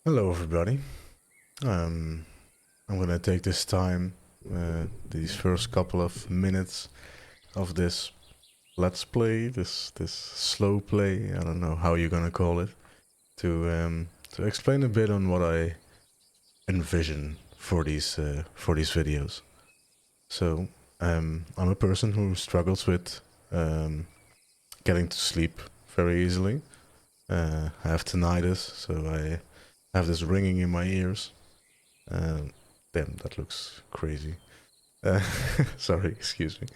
Hello, everybody. Um, I'm gonna take this time, these first couple of minutes of this let's play, this slow play. I don't know how you're gonna call it, to explain a bit on what I envision for these videos. So, I'm a person who struggles with um, getting to sleep very easily. I have tinnitus, so I have this ringing in my ears. Um, Damn, that looks crazy. Uh, Sorry, excuse me.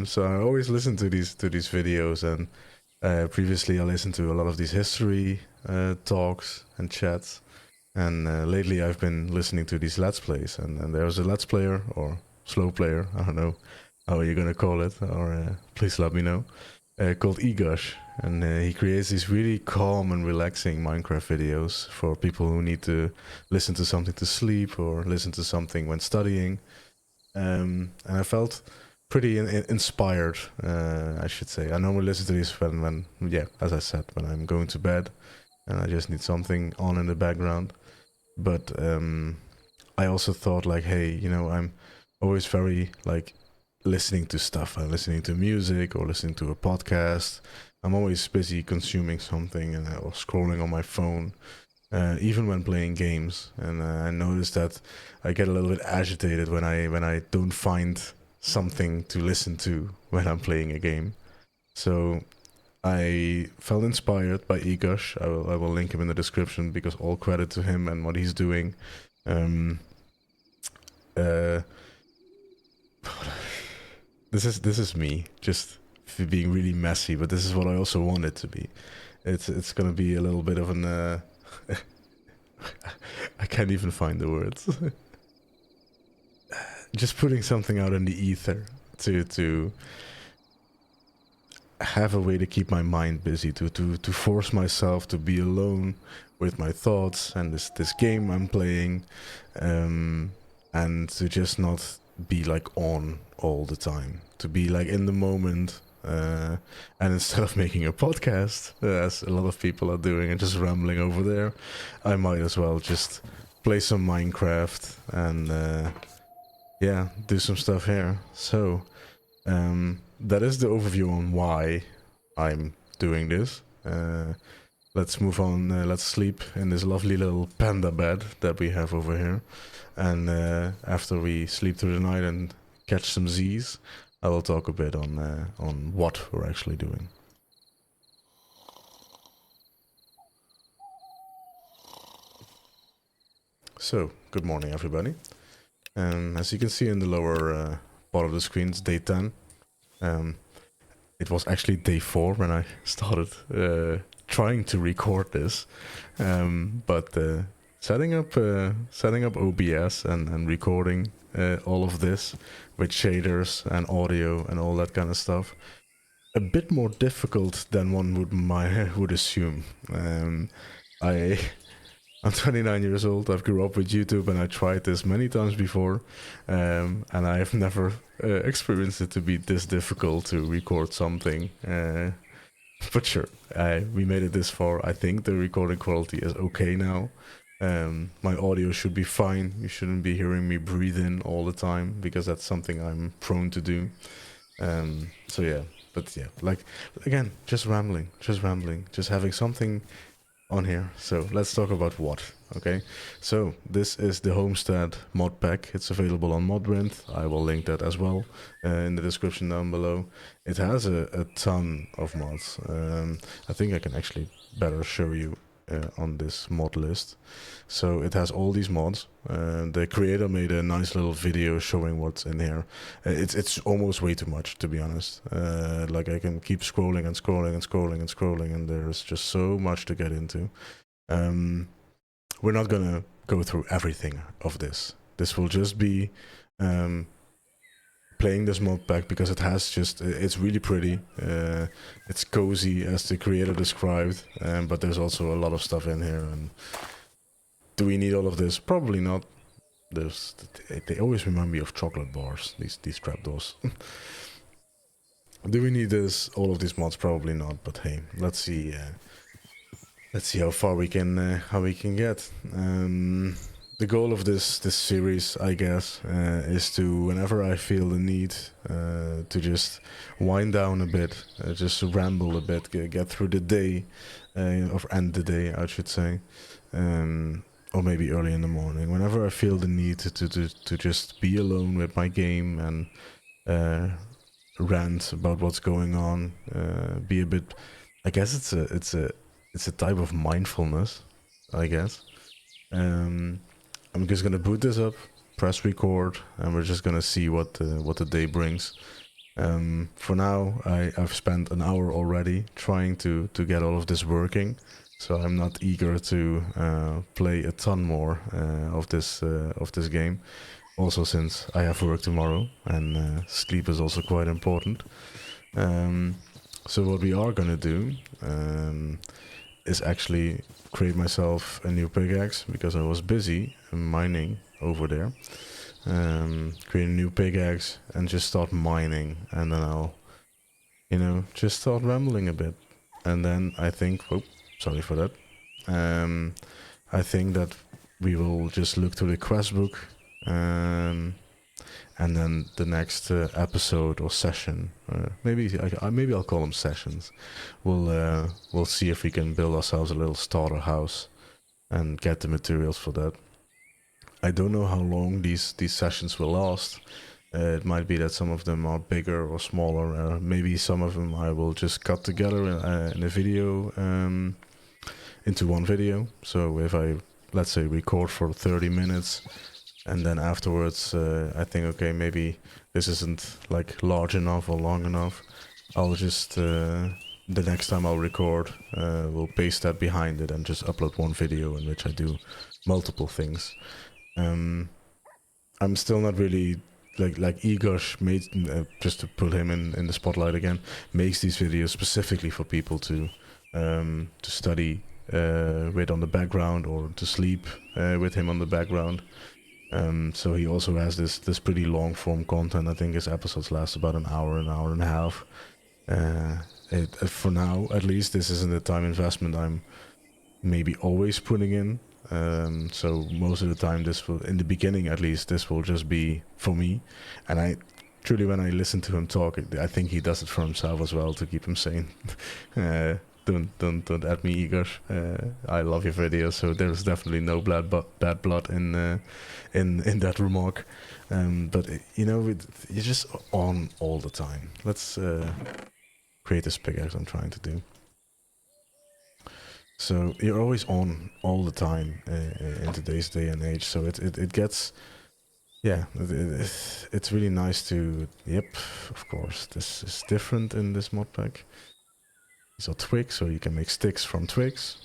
So I always listen to these videos, and previously I listened to a lot of these history talks and chats, and lately I've been listening to these let's plays. And there's a let's player or slow player, I don't know how you're gonna call it, or please let me know. Called Egosh, and he creates these really calm and relaxing Minecraft videos for people who need to listen to something to sleep or listen to something when studying. And I felt pretty inspired, I should say. I normally listen to these yeah, as I said, when I'm going to bed and I just need something on in the background. But I also thought, like, hey, I'm always very, like, listening to stuff. I'm listening to music or listening to a podcast. I'm always busy consuming something or scrolling on my phone, even when playing games. And I noticed that I get a little bit agitated when I don't find something to listen to when I'm playing a game. So I felt inspired by Egosh. I will link him in the description because all credit to him and what he's doing. Um, uh, this is me just being really messy, but this is what I also want it to be. It's gonna be a little bit of an I can't even find the words. Just putting something out in the ether to have a way to keep my mind busy, to force myself to be alone with my thoughts and this game I'm playing, and to just not be like on all the time, to be like in the moment. And instead of making a podcast, as a lot of people are doing, and just rambling over there, I might as well just play some Minecraft and yeah, do some stuff here. So that is the overview on why I'm doing this. Let's move on. Let's sleep in this lovely little panda bed that we have over here. And after we sleep through the night and catch some Z's, I will talk a bit on what we're actually doing. So, good morning, everybody. As you can see in the lower part of the screen, it's day 10. Um, it was actually day 4 when I started trying to record this, but setting up OBS and recording all of this with shaders and audio and all that kind of stuff, a bit more difficult than one would assume. I I'm 29 years old. I've grew up with YouTube, and I tried this many times before, and I've never experienced it to be this difficult to record something. But sure, we made it this far. I think the recording quality is okay now. My audio should be fine. You shouldn't be hearing me breathe in all the time because that's something I'm prone to do. So yeah, but yeah, like again, just rambling, just having something on here. So let's talk about what. Okay, so this is the Homestead mod pack. It's available on Modprint. I will link that as well in the description down below. It has a ton of mods. I think I can actually better show you on this mod list. So it has all these mods. The creator made a nice little video showing what's in here. It's almost way too much, to be honest. Like I can keep scrolling and scrolling and scrolling and scrolling, and there's just so much to get into. We're not gonna go through everything of this. This will just be playing this mod pack because it's really pretty. It's cozy as the creator described, but there's also a lot of stuff in here. And do we need all of this? Probably not. They always remind me of chocolate bars. These trapdoors. Do we need all of these mods? Probably not. But hey, let's see. let's see how far we can get. The goal of this series, I guess, is to, whenever I feel the need, to just wind down a bit, just ramble a bit, get through the day, or end the day, I should say, or maybe early in the morning. Whenever I feel the need to just be alone with my game and uh, rant about what's going on, be a bit. I guess it's a type of mindfulness, I guess. Um, I'm just gonna boot this up, press record, and we're just gonna see what the day brings. For now, I've spent an hour already trying to get all of this working, so I'm not eager to play a ton more of this game. Also, since I have work tomorrow and sleep is also quite important. Um, so what we are gonna do is actually create myself a new pickaxe because I was busy mining over there. Create a new pickaxe and just start mining, and then I'll, just start rambling a bit. And then I think, oh, sorry for that. I think that we will just look through the quest book, and then the next episode or session, maybe I'll call them sessions. We'll see if we can build ourselves a little starter house and get the materials for that. I don't know how long these sessions will last. It might be that some of them are bigger or smaller. Maybe some of them I will just cut together in a video, into one video. So if I, let's say, record for 30 minutes, and then afterwards I think, okay, maybe this isn't like large enough or long enough, I'll just the next time I'll record, we'll paste that behind it and just upload one video in which I do multiple things. I'm still not really like Igor made, just to put him in the spotlight again, makes these videos specifically for people to study with on the background, or to sleep with him on the background. So he also has this pretty long form content. I think his episodes last about an hour and a half. For now, at least, this isn't the time investment I'm maybe always putting in. So most of the time, this will, in the beginning at least, this will just be for me. And I truly, when I listen to him talk, I think he does it for himself as well, to keep him sane. Don't at me, Igor. I love your videos, so there's definitely no bad blood in that remark. But you're just on all the time. Let's create this pickaxe I'm trying to do. So you're always on all the time in today's day and age. So it gets, yeah, it's really nice to. Yep, of course, this is different in this mod pack. These are twigs, so you can make sticks from twigs.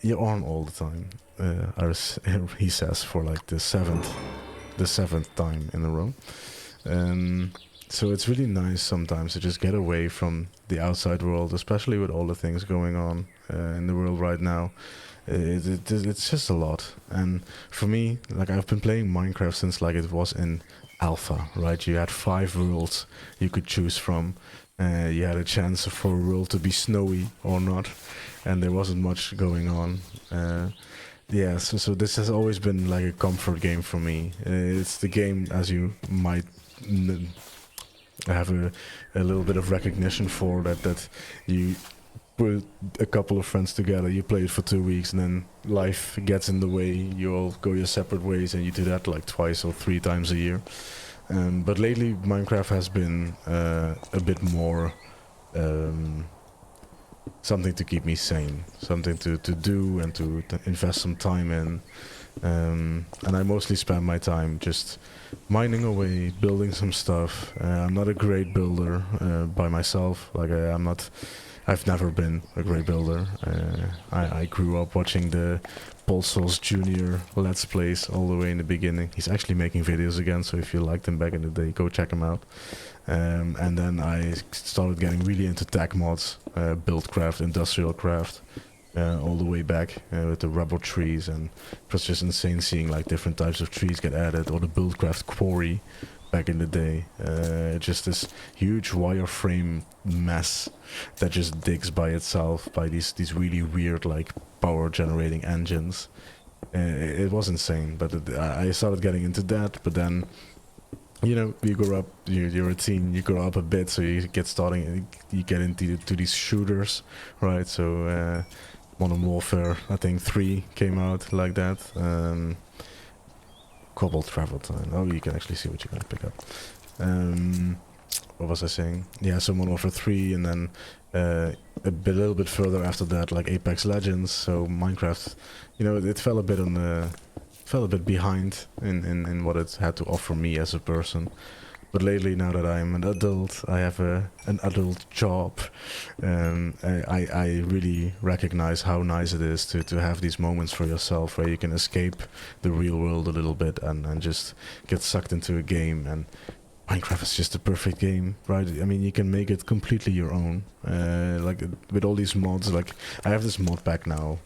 You're on all the time. He says for like the seventh time in a row. So it's really nice sometimes to just get away from the outside world, especially with all the things going on in the world right now. It's just a lot. And for me, like, I've been playing Minecraft since like it was in alpha, right? You had 5 worlds you could choose from. You had a chance for a world to be snowy or not, and there wasn't much going on. Yeah, so this has always been like a comfort game for me. It's the game, as you might have a little bit of recognition for, that you put a couple of friends together, you play it for 2 weeks, and then life gets in the way, you all go your separate ways, and you do that like 2 or 3 times a year. But lately Minecraft has been a bit more something to keep me sane, something to do and to invest some time in. And I mostly spend my time just mining away, building some stuff. I'm not a great builder by myself. Like, I've never been a great builder. I grew up watching the Paul Souls Jr. Let's Plays all the way in the beginning. He's actually making videos again, so if you liked him back in the day, go check him out. And then I started getting really into tech mods, Buildcraft, Industrial Craft, all the way back with the rubber trees, and it was just insane seeing like different types of trees get added, or the Buildcraft quarry, back in the day. Just this huge wireframe mess that just digs by itself by these really weird like power generating engines. It was insane, but I started getting into that. But then, you know, you grow up, you're a teen, you grow up a bit, so you get into these shooters, right? So Modern Warfare, I think 3 came out like that. Cobalt Travel Time. Oh, you can actually see what you're gonna pick up. What was I saying? Yeah, so Modern Warfare 3, and then a little bit further after that, like Apex Legends. So Minecraft, you know, it fell a bit behind in what it had to offer me as a person. But lately, now that I'm an adult, I have an adult job. I really recognize how nice it is to have these moments for yourself where you can escape the real world a little bit and just get sucked into a game. And Minecraft is just a perfect game, right? I mean, you can make it completely your own. Like with all these mods, like I have this Modpack now,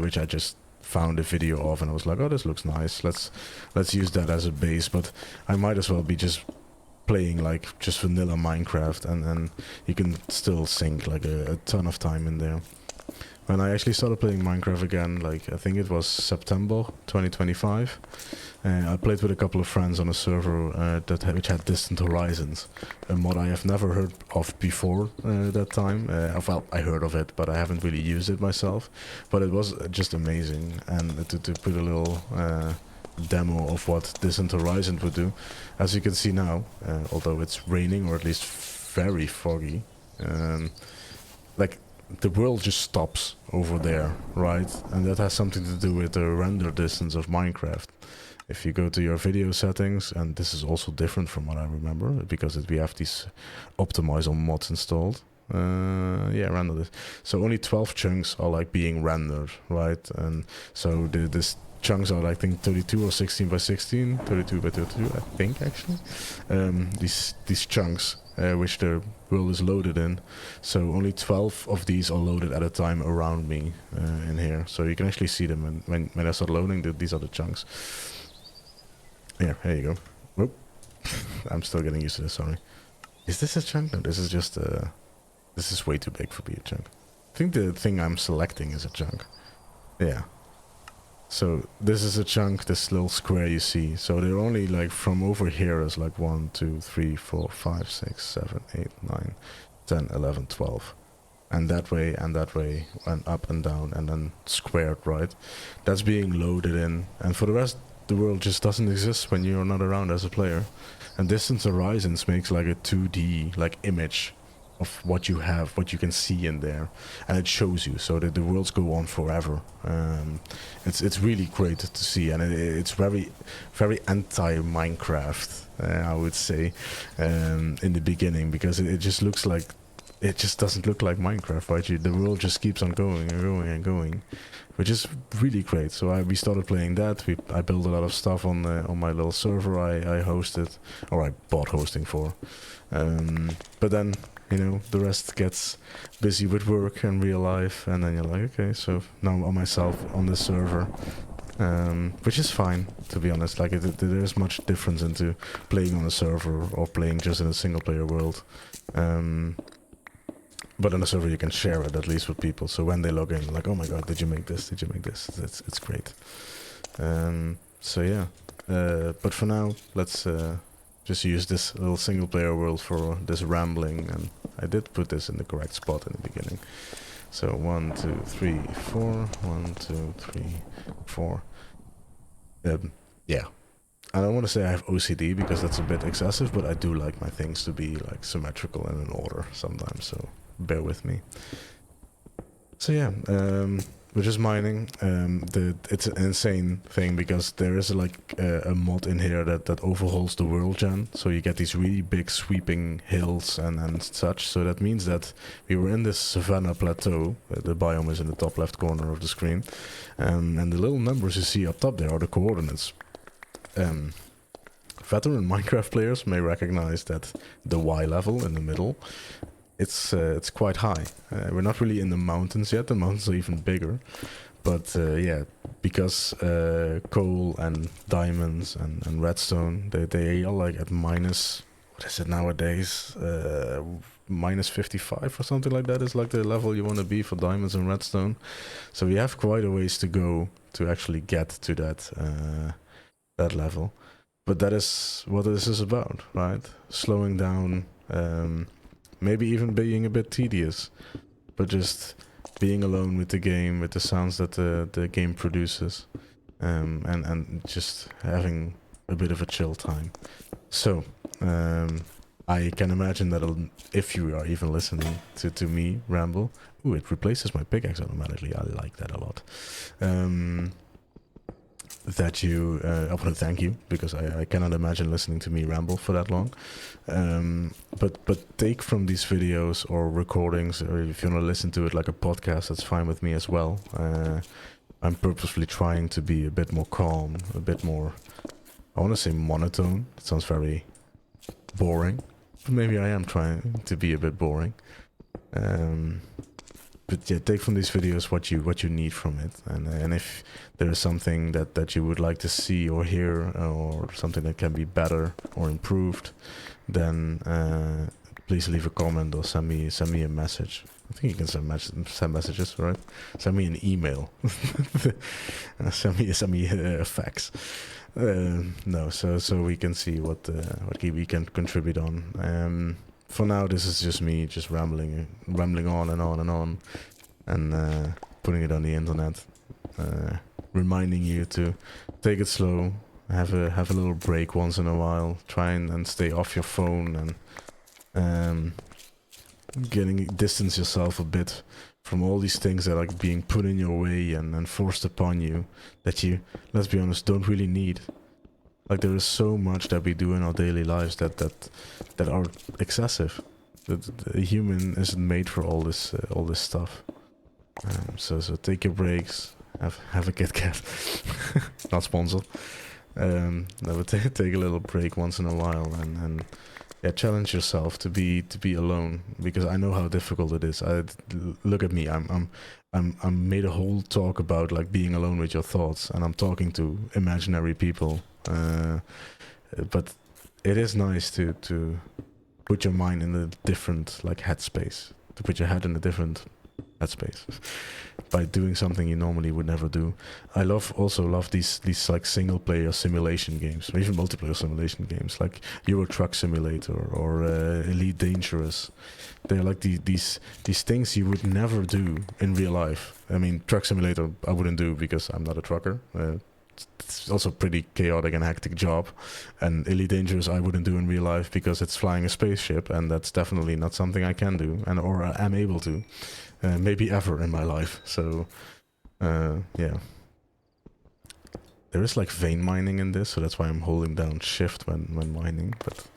which I just found a video of, and I was like, oh, this looks nice. Let's use that as a base. But I might as well be just playing like just vanilla Minecraft, and you can still sink like a ton of time in there. When I actually started playing Minecraft again, like I think it was September 2025, I played with a couple of friends on a server which had Distant Horizons, a mod I have never heard of before that time. Well, I heard of it, but I haven't really used it myself. But it was just amazing, and to put a little demo of what Distant Horizon would do. As you can see now, although it's raining or at least very foggy, like the world just stops over there, right? And that has something to do with the render distance of Minecraft. If you go to your video settings, and this is also different from what I remember, because we have these optimizer mods installed. Yeah, render this. So only 12 chunks are like being rendered, right? And so this chunks are, I think, 32 or 16 by 16, 32 by 32, I think, actually. These chunks, which the world is loaded in. So only 12 of these are loaded at a time around me in here. So you can actually see them when I start loading. These are the chunks. Yeah, here you go. Whoop. I'm still getting used to this, sorry. Is this a chunk? No, this is just this is way too big for being a chunk. I think the thing I'm selecting is a chunk. Yeah. So this is a chunk, this little square you see. So they're only like from over here is like 1, 2, 3, 4, 5, 6, 7, 8, 9, 10, 11, 12. And that way, and up and down, and then squared, right? That's being loaded in. And for the rest, the world just doesn't exist when you're not around as a player. And Distant Horizons makes like a 2D like image of what you have, what you can see in there, and it shows you, so that the worlds go on forever. It's really great to see, and it's very anti-Minecraft, I would say, in the beginning, because it just looks like, it just doesn't look like Minecraft, right? The world just keeps on going and going and going, which is really great. So we started playing that. I built a lot of stuff on my little server I hosted, or I bought hosting for. But then, you know, the rest gets busy with work and real life, and then you're like, okay, so now I'm on myself on this server, which is fine, to be honest. Like, there's much difference into playing on a server or playing just in a single player world. But on a server you can share it at least with people, so when they log in, like, oh my god, did you make this? Did you make this? It's great. So yeah, but for now, let's just use this little single player world for this rambling, and I did put this in the correct spot in the beginning. So 1, 2, 3, 4, 1, 2, 3, 4. Yeah. I don't want to say I have OCD because that's a bit excessive, but I do like my things to be like symmetrical and in order sometimes, so bear with me. So yeah, we're just mining. It's an insane thing because there is like a mod in here that overhauls the world gen, so you get these really big sweeping hills and such. So that means that we were in this savanna plateau. The biome is in the top left corner of the screen, and the little numbers you see up top there are the coordinates. Veteran Minecraft players may recognize that the Y level in the middle, it's quite high. We're not really in the mountains yet. The mountains are even bigger, but yeah, because coal and diamonds and redstone, they are like at minus, what is it nowadays? Minus 55 or something like that is like the level you want to be for diamonds and redstone. So we have quite a ways to go to actually get to that level. But that is what this is about, right? Slowing down, maybe even being a bit tedious, but just being alone with the game, with the sounds that the game produces, and just having a bit of a chill time. So, I can imagine that if you are even listening to me ramble, ooh, it replaces my pickaxe automatically. I like that a lot. That you, I want to thank you, because I cannot imagine listening to me ramble for that long. But take from these videos or recordings, or if you want to listen to it like a podcast, that's fine with me as well. I'm purposefully trying to be a bit more calm, a bit more, I want to say monotone. It sounds very boring, but maybe I am trying to be a bit boring. But yeah, take from these videos what you need from it, and if there is something that you would like to see or hear, or something that can be better or improved, then please leave a comment or send me a message. I think you can send messages, right? Send me an email. send me a fax. No, so we can see what we can contribute on. For now, this is just me, just rambling on and on and on, and putting it on the internet, reminding you to take it slow, have a little break once in a while, try and stay off your phone, and distance yourself a bit from all these things that are being put in your way and forced upon you that you, let's be honest, don't really need. Like, there is so much that we do in our daily lives that are excessive. The human isn't made for all this stuff. So take your breaks. Have a Kit Kat. Not sponsored. But take a little break once in a while, and yeah, challenge yourself to be alone, because I know how difficult it is. Look at me. I'm made a whole talk about like being alone with your thoughts, and I'm talking to imaginary people. But it is nice to put your mind in a different like headspace, to put your head in a different headspace by doing something you normally would never do. I also love these like single player simulation games, or even multiplayer simulation games, like Euro Truck Simulator or Elite Dangerous. They're like these things you would never do in real life. I mean, Truck Simulator I wouldn't do because I'm not a trucker. It's also a pretty chaotic and hectic job, and Elite Dangerous I wouldn't do in real life because it's flying a spaceship, and that's definitely not something I can do or am able to, maybe ever in my life. So yeah, there is like vein mining in this, so that's why I'm holding down shift when mining, but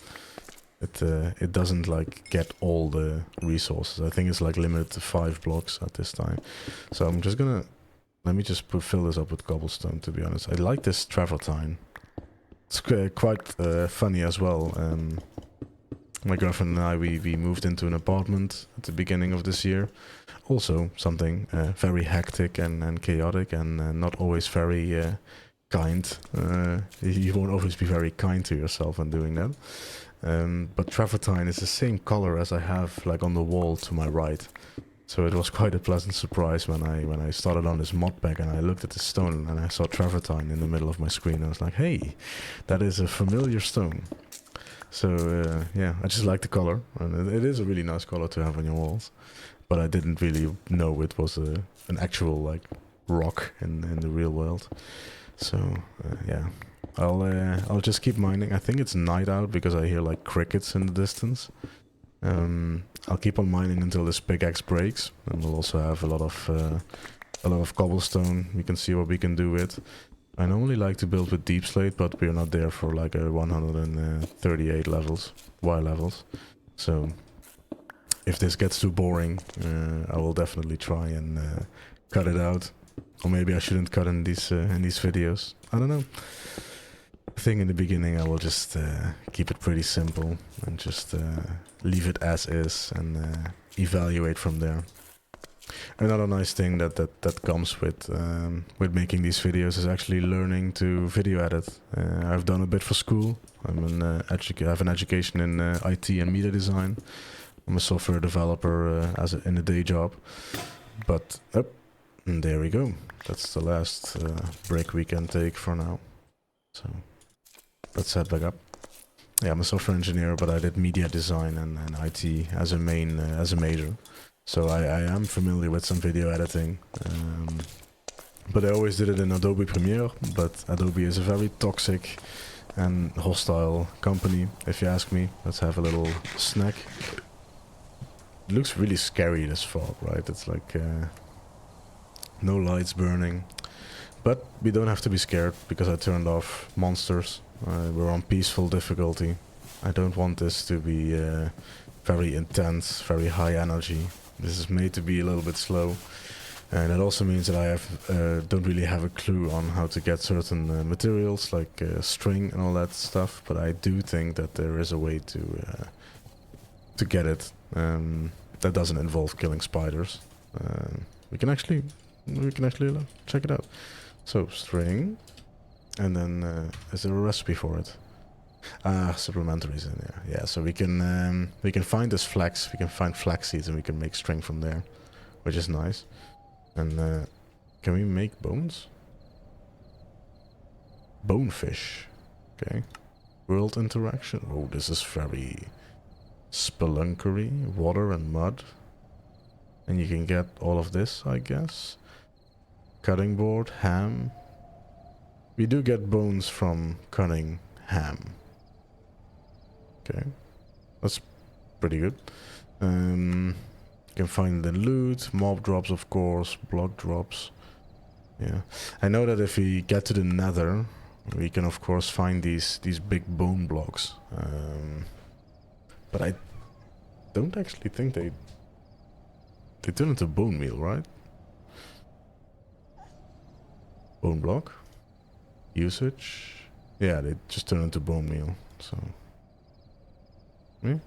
it doesn't like get all the resources. I think it's like limited to 5 blocks at this time, so I'm just gonna let me just fill this up with cobblestone, to be honest. I like this travertine. It's quite funny as well. My girlfriend and I, we moved into an apartment at the beginning of this year. Also something very hectic and chaotic, and not always very kind. You won't always be very kind to yourself when doing that. But travertine is the same color as I have like on the wall to my right. So it was quite a pleasant surprise when I started on this Modpack and I looked at the stone and I saw travertine in the middle of my screen. I was like, hey, that is a familiar stone. So yeah, I just like the color, and it is a really nice color to have on your walls. But I didn't really know it was an actual like rock in the real world. So yeah, I'll just keep mining. I think it's night out because I hear like crickets in the distance. I'll keep on mining until this pickaxe breaks, and we'll also have a lot of cobblestone. We can see what we can do with. I normally like to build with deep slate, but we're not there for like 138 levels, Y levels. So if this gets too boring, I will definitely try and cut it out, or maybe I shouldn't cut in these videos. I don't know. I think in the beginning I will just keep it pretty simple and just leave it as is and evaluate from there. Another nice thing that comes with making these videos is actually learning to video edit. I've done a bit for school. I have an education in IT and media design. I'm a software developer in a day job. But and there we go. That's the last break we can take for now. So let's head back up. Yeah, I'm a software engineer, but I did media design and IT as a major. So I am familiar with some video editing. But I always did it in Adobe Premiere, but Adobe is a very toxic and hostile company, if you ask me. Let's have a little snack. It looks really scary, this fog, right? It's like no lights burning. But we don't have to be scared, because I turned off monsters. We're on peaceful difficulty. I don't want this to be very intense, very high energy. This is made to be a little bit slow. And it also means that I don't really have a clue on how to get certain materials, like string and all that stuff. But I do think that there is a way to get it that doesn't involve killing spiders. We can actually check it out. So string, and then is there a recipe for it? Supplementaries in there. Yeah, so we can find this flax. We can find flax seeds, and we can make string from there, which is nice. And can we make bones? Bonefish. Okay. World interaction. Oh, this is very spelunkery. Water and mud. And you can get all of this, I guess. Cutting board, ham. We do get bones from cutting ham. Okay. That's pretty good. You can find the loot, mob drops, of course, block drops. Yeah. I know that if we get to the nether, we can of course find these big bone blocks. But I don't actually think they turn into bone meal, right? Bone block. Usage. Yeah, they just turn into bone meal, so. Yeah.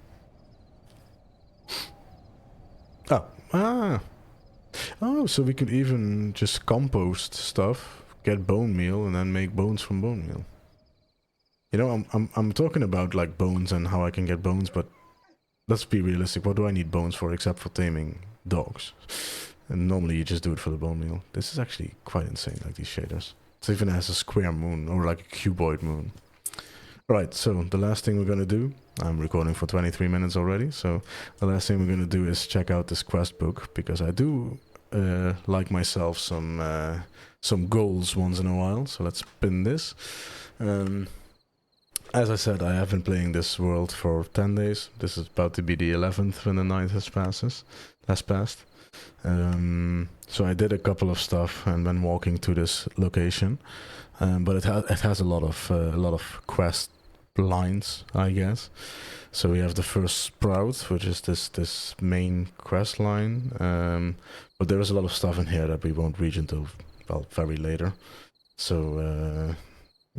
Oh, so we could even just compost stuff, get bone meal, and then make bones from bone meal. You know, I'm talking about like bones and how I can get bones, but let's be realistic. What do I need bones for except for taming dogs? And normally you just do it for the bone meal. This is actually quite insane, like these shaders. It even has a square moon, or like a cuboid moon. Right, so the last thing we're gonna do, I'm recording for 23 minutes already, so the last thing we're gonna do is check out this quest book, because I do like myself some goals once in a while. So let's pin this. As I said, I have been playing this world for 10 days. This is about to be the 11th when the night has passed. So I did a couple of stuff and then walking to this location, but it has a lot of quest lines, I guess. So we have the first sprout, which is this main quest line, but there is a lot of stuff in here that we won't reach until, well, very later. So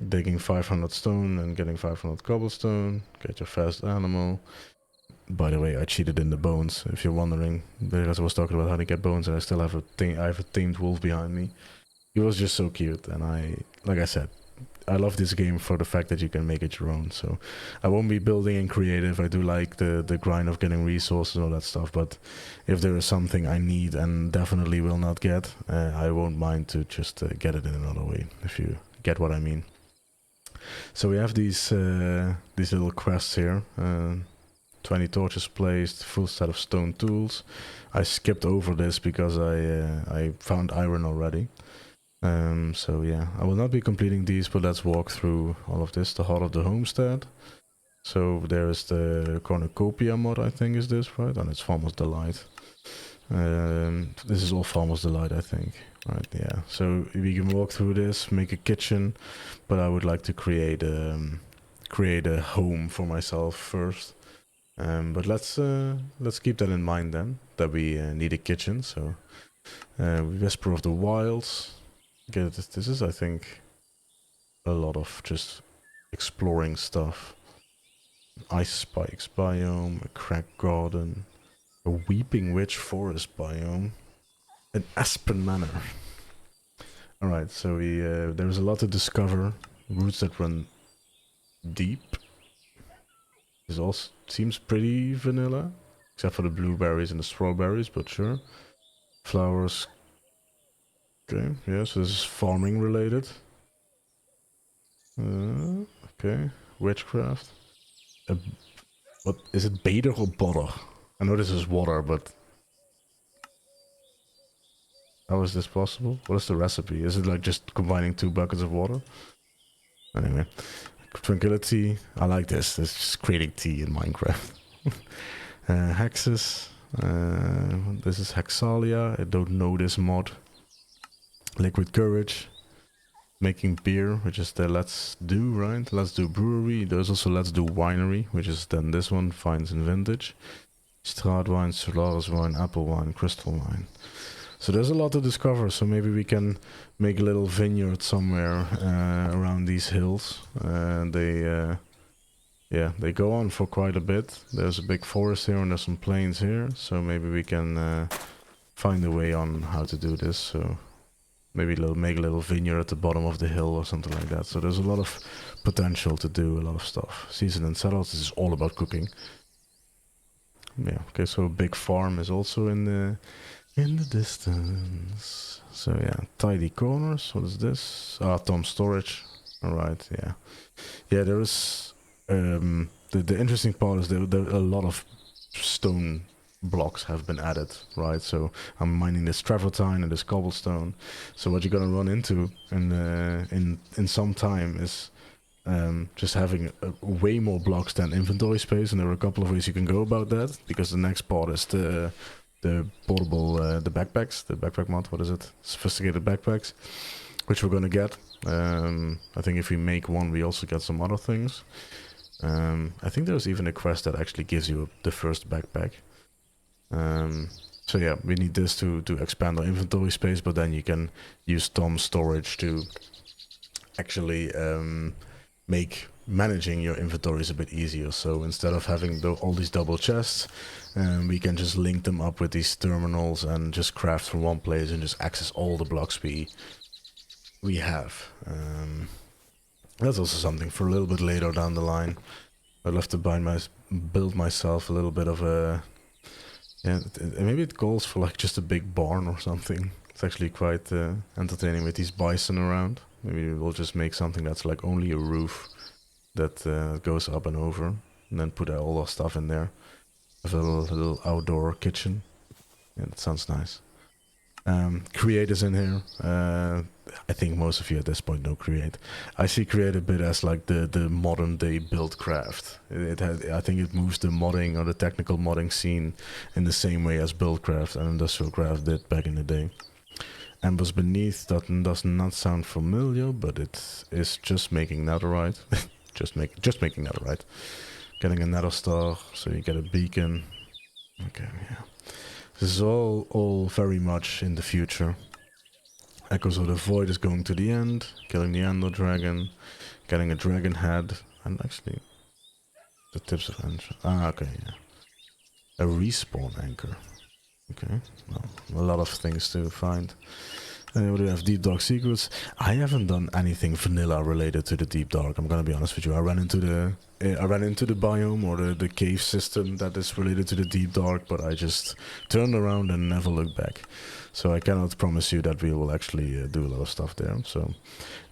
digging 500 stone and getting 500 cobblestone, get your fast animal. By the way, I cheated in the bones, if you're wondering, because I was talking about how to get bones, and I still have I have a tamed wolf behind me. He was just so cute, and like I said, I love this game for the fact that you can make it your own. So I won't be building in creative. I do like the grind of getting resources and all that stuff, but if there is something I need and definitely will not get, I won't mind to just get it in another way, if you get what I mean. So we have these little quests here. 20 torches placed, full set of stone tools. I skipped over this because I found iron already. So yeah, I will not be completing these, but let's walk through all of this. The Heart of the Homestead. So there is the Cornucopia mod, I think is this, right? And it's Farmer's Delight. This is all Farmer's Delight, I think. Right, yeah. So we can walk through this, make a kitchen, but I would like to create a home for myself first. But let's keep that in mind then, that we need a kitchen. So Whisper of the Wilds. This is, I think, a lot of just exploring stuff. Ice Spikes biome, a crack garden, a Weeping Witch forest biome. An Aspen Manor. Alright, so we there's a lot to discover. Roots that run deep. This all seems pretty vanilla. Except for the blueberries and the strawberries, but sure. Flowers. Okay, yeah, so this is farming related. Okay, witchcraft. What is it, beter or botter? I know this is water, but how is this possible? What is the recipe? Is it like just combining 2 buckets of water? Anyway, tranquility. I like this. It's just creating tea in Minecraft. Hexes. This is Hexalia. I don't know this mod. Liquid courage. Making beer, which is the let's do, right? Let's do brewery. There's also let's do winery, which is then this one, finds and vintage. Straatwine, Solaris wine, apple wine, crystal wine. So there's a lot to discover, so maybe we can make a little vineyard somewhere around these hills. They go on for quite a bit. There's a big forest here and there's some plains here, so maybe we can find a way on how to do this. So maybe make a little vineyard at the bottom of the hill or something like that. So there's a lot of potential to do a lot of stuff. Season and Settles, this is all about cooking. Yeah, okay, so a big farm is also in the distance. So yeah, tidy corners. What is this? Ah, Tom storage. Alright, yeah. Yeah, there is the interesting part is there a lot of stone blocks have been added, right? So I'm mining this travertine and this cobblestone. So what you're gonna run into in some time is just having way more blocks than inventory space, and there are a couple of ways you can go about that, because the next part is the portable the backpacks, the backpack mod. What is it? Sophisticated backpacks, which we're gonna get. I think if we make one, we also get some other things. I think there's even a quest that actually gives you the first backpack. So yeah, we need this to expand our inventory space, but then you can use Tom's storage to actually make managing your inventories a bit easier. So instead of having all these double chests, we can just link them up with these terminals and just craft from one place and just access all the blocks we have. That's also something for a little bit later down the line. I'd love to build myself a little bit of a... Yeah, maybe it calls for like just a big barn or something. It's actually quite entertaining with these bison around. Maybe we'll just make something that's like only a roof that goes up and over, and then put all our stuff in there. Have a little outdoor kitchen. Yeah, that sounds nice. Create is in here. I think most of you at this point know Create. I see Create a bit as like the modern day Buildcraft. I think it moves the modding or the technical modding scene in the same way as Buildcraft and Industrialcraft did back in the day. Embers Beneath, that does not sound familiar, but it is just making netherite. just making netherite. Getting a nether star, so you get a beacon. Okay, yeah. This is all very much in the future. Echoes of the Void is going to the end, killing the Ender Dragon, getting a dragon head, and actually the tips of entry. Ah, okay, yeah. A respawn anchor. Okay, well, a lot of things to find. What do we have? Deep Dark Secrets. I haven't done anything vanilla related to the Deep Dark. I'm gonna be honest with you. I ran into the biome or the cave system that is related to the Deep Dark, but I just turned around and never looked back. So I cannot promise you that we will actually do a lot of stuff there. So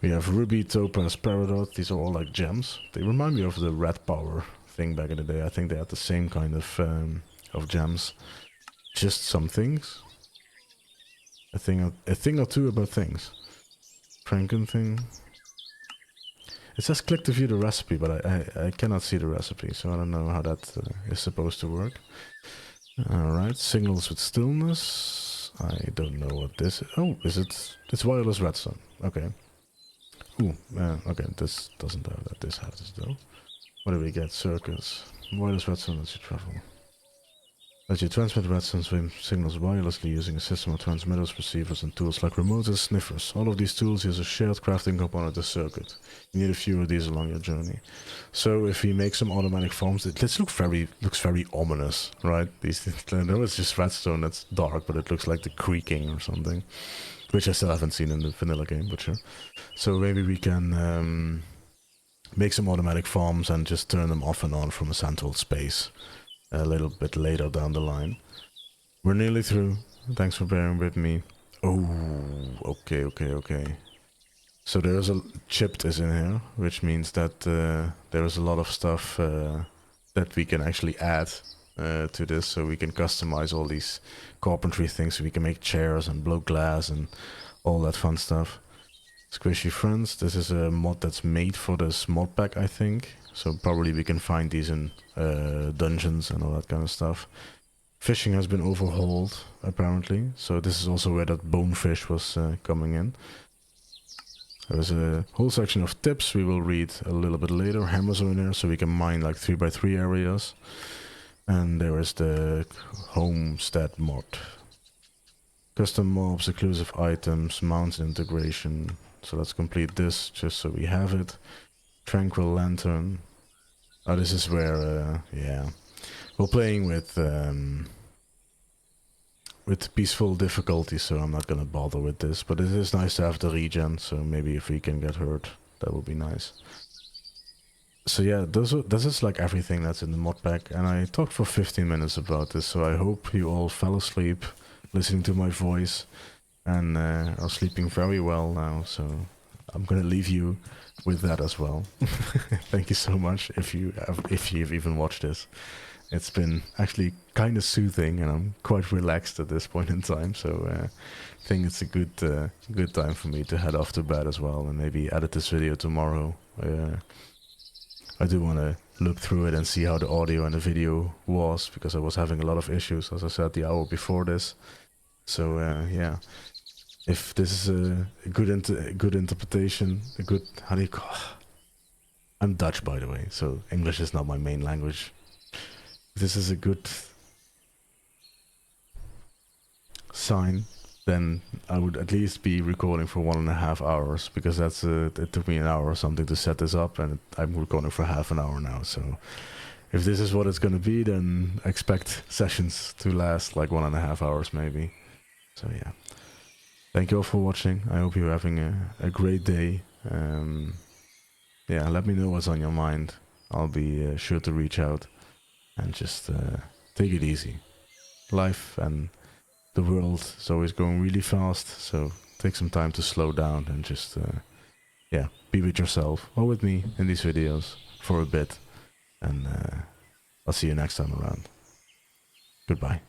we have Ruby, Topaz, Peridot. These are all like gems. They remind me of the Red Power thing back in the day. I think they had the same kind of gems. Just some things. A thing or two about things. Franken thing. It says click to view the recipe, but I cannot see the recipe, so I don't know how that is supposed to work. Alright, signals with stillness. I don't know what this is. Oh, is it? It's wireless redstone. Okay. Ooh, okay, this doesn't have that. This has it though. What do we get? Circuits. Wireless redstone lets you travel. Let you transmit redstone signals wirelessly using a system of transmitters, receivers, and tools like remotes and sniffers. All of these tools use a shared crafting component of the circuit. You need a few of these along your journey. So if we make some automatic forms, this looks very ominous, right? I know it's just redstone that's dark, but it looks like the creaking or something, which I still haven't seen in the vanilla game, but sure. So maybe we can make some automatic forms and just turn them off and on from a central space a little bit later down the line. We're nearly through. Thanks for bearing with me. Oh, okay. So there's a chipped is in here, which means that there is a lot of stuff that we can actually add to this, so we can customize all these carpentry things, so we can make chairs and blow glass and all that fun stuff. Squishy friends, this is a mod that's made for this mod pack, I think. So probably we can find these in dungeons and all that kind of stuff. Fishing has been overhauled, apparently. So this is also where that bonefish was coming in. There's a whole section of tips we will read a little bit later. Hammers are in there, so we can mine like 3x3 areas. And there is the homestead mod. Custom mobs, exclusive items, mountain integration. So let's complete this just so we have it. Tranquil lantern. Oh, this is where, yeah, we're playing with peaceful difficulty, so I'm not gonna bother with this. But it is nice to have the regen, so maybe if we can get hurt, that would be nice. So yeah, this is like everything that's in the mod pack, and I talked for 15 minutes about this, so I hope you all fell asleep listening to my voice and are sleeping very well now, so I'm gonna leave you with that as well. Thank you so much if you've even watched this. It's been actually kind of soothing, and I'm quite relaxed at this point in time, so I think it's a good time for me to head off to bed as well, and maybe edit this video tomorrow. I do want to look through it and see how the audio and the video was, because I was having a lot of issues, as I said, the hour before this. So yeah, if this is a good interpretation, a good, how do you call? I'm Dutch, by the way, so English is not my main language. If this is a good sign, then I would at least be recording for 1.5 hours, because that's it took me an hour or something to set this up, and I'm recording for half an hour now. So if this is what it's gonna be, then expect sessions to last like 1.5 hours maybe. So yeah, thank you all for watching. I hope you're having a great day. Yeah, let me know what's on your mind. I'll be sure to reach out, and just take it easy. Life and the world is always going really fast, so take some time to slow down and just yeah, be with yourself or with me in these videos for a bit, and I'll see you next time around. Goodbye.